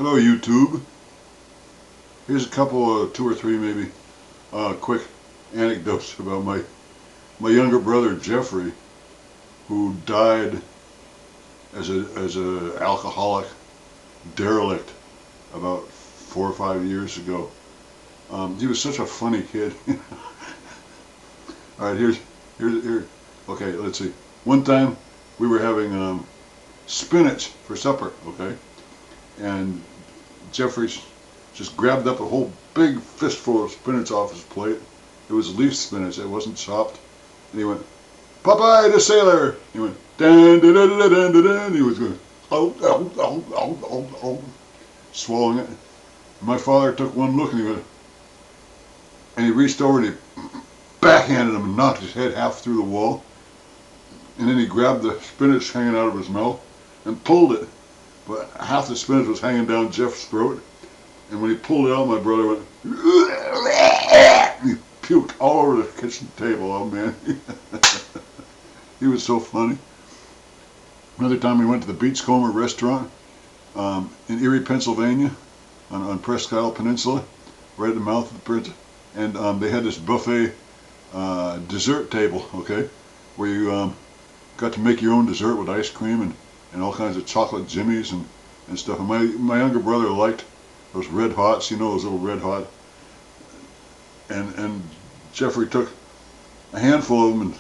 Hello YouTube. Here's a couple of two or three maybe quick anecdotes about my younger brother Jeffrey, who died as a alcoholic derelict about 4 or 5 years ago. He was such a funny kid. All right, here. Okay, let's see. One time we were having spinach for supper. Okay, and Jeffrey just grabbed up a whole big fistful of spinach off his plate. It was leaf spinach, it wasn't chopped. And he went, "Popeye the Sailor!" He went, "Dan, dan, dan, dan, dan, dan." He was going, "Oh, oh, oh, oh, oh, oh," swallowing it. And my father took one look and he reached over and he backhanded him and knocked his head half through the wall. And then he grabbed the spinach hanging out of his mouth and pulled it. But half the spinach was hanging down Jeff's throat. And when he pulled it out, my brother went, and he puked all over the kitchen table. Oh man, he was so funny. Another time we went to the Beachcomber restaurant in Erie, Pennsylvania, on Presque Isle Peninsula, right at the mouth of the bridge. And they had this buffet dessert table, okay, where you got to make your own dessert with ice cream and all kinds of chocolate jimmies and stuff. And my younger brother liked those Red Hots, you know, those little Red Hot. And Jeffrey took a handful of them and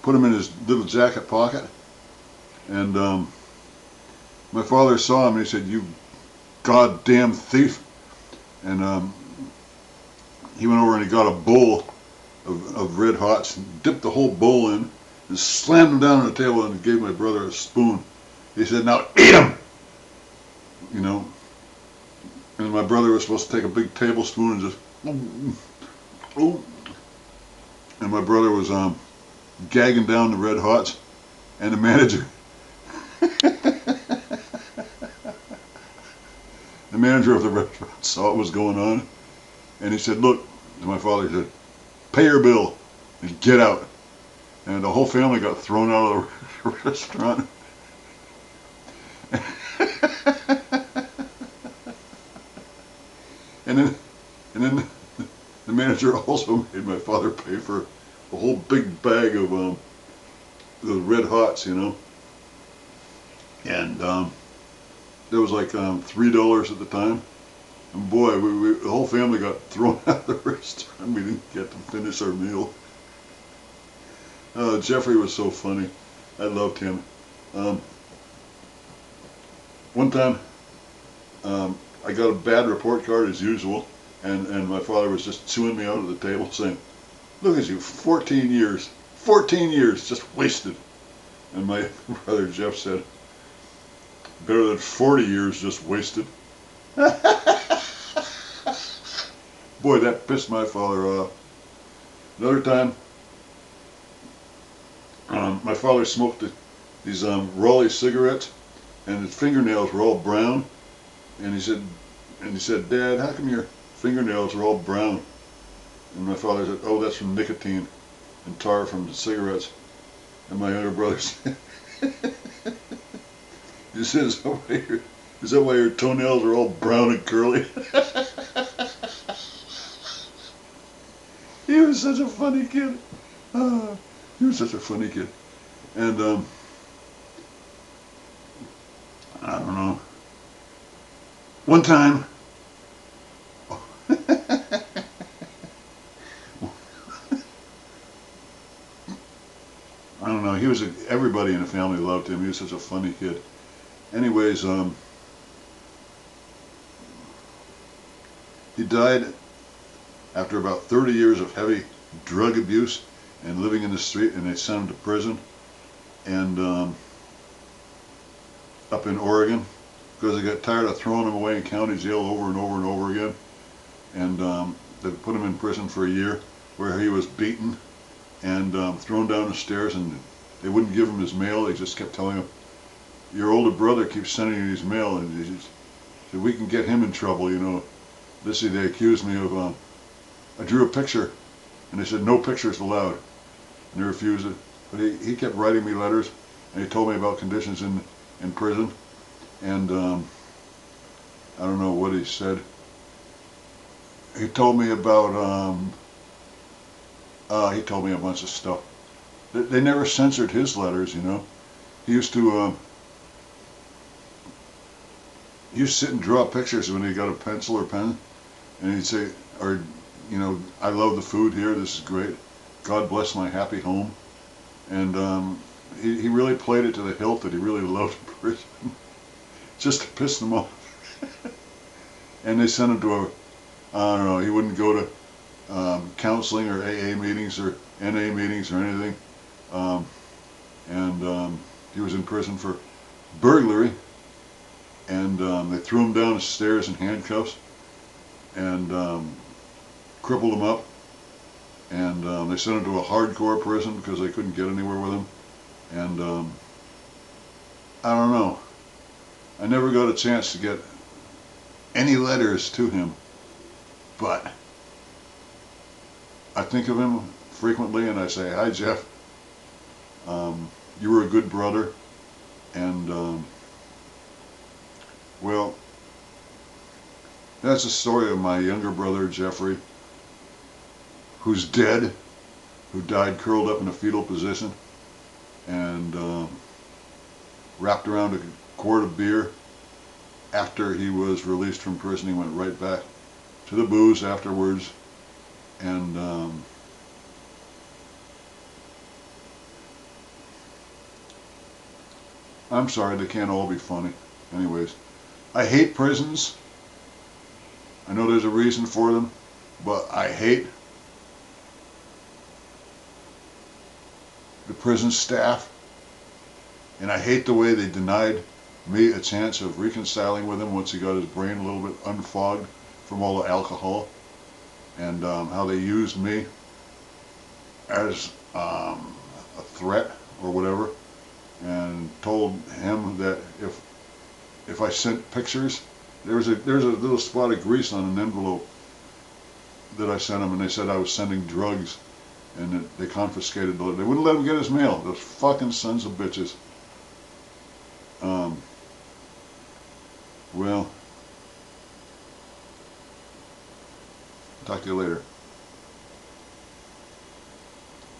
put them in his little jacket pocket. And my father saw him and he said, "You goddamn thief." And he went over and he got a bowl of Red Hots and dipped the whole bowl in and slammed them down on the table and gave my brother a spoon. He said, "Now eat them!" You know. And my brother was supposed to take a big tablespoon and just, oh. And my brother was gagging down the Red Hots, and the manager, the manager of the restaurant saw what was going on, and he said, "Look," and my father said, "Pay your bill and get out." And the whole family got thrown out of the restaurant. And then the manager also made my father pay for a whole big bag of the Red Hots, you know. And that was like $3 at the time. And boy, the whole family got thrown out of the restaurant. We didn't get to finish our meal. Jeffrey was so funny. I loved him. One time, I got a bad report card as usual, and my father was just chewing me out of the table saying, "Look at you, 14 years just wasted." And my brother Jeff said, "Better than 40 years just wasted." Boy, that pissed my father off. Another time, my father smoked these Raleigh cigarettes, and his fingernails were all brown. And he said, "Dad, how come your fingernails are all brown?" And my father said, "Oh, that's from nicotine and tar from the cigarettes." And my younger brother said, he said, "Is that why your toenails are all brown and curly?" He was such a funny kid. He was such a funny kid. And I don't know. One time, I don't know, everybody in the family loved him. He was such a funny kid. Anyways, he died after about 30 years of heavy drug abuse and living in the street, and they sent him to prison and up in Oregon, because they got tired of throwing him away in county jail over and over and over again. And they put him in prison for a year where he was beaten and thrown down the stairs, and they wouldn't give him his mail. They just kept telling him, "Your older brother keeps sending you his mail," and he said, "We can get him in trouble, you know." They accused me of, I drew a picture, and they said, "No pictures allowed," and they refused it. But he kept writing me letters, and he told me about conditions in prison. And I don't know what he said. He told me about, he told me a bunch of stuff. They never censored his letters, you know. He used to, he used to sit and draw pictures when he got a pencil or pen, and he'd say, or, you know, I love the food here, this is great. God bless my happy home. And he really played it to the hilt that he really loved prison, just to piss them off. And they sent him to a, I don't know, he wouldn't go to counseling or AA meetings or NA meetings or anything. He was in prison for burglary, and they threw him down the stairs in handcuffs and crippled him up. And they sent him to a hardcore prison because they couldn't get anywhere with him. And I don't know. I never got a chance to get any letters to him, but I think of him frequently and I say, hi Jeff, you were a good brother, and well, that's the story of my younger brother Jeffrey, who's dead, who died curled up in a fetal position and wrapped around a quart of beer. After he was released from prison, he went right back to the booze afterwards, and I'm sorry, they can't all be funny. Anyways, I hate prisons. I know there's a reason for them, but I hate the prison staff, and I hate the way they denied me a chance of reconciling with him once he got his brain a little bit unfogged from all the alcohol, and how they used me as a threat or whatever, and told him that if I sent pictures, there's a little spot of grease on an envelope that I sent him, and they said I was sending drugs, and that they confiscated the, they wouldn't let him get his mail, those fucking sons of bitches. Well, talk to you later.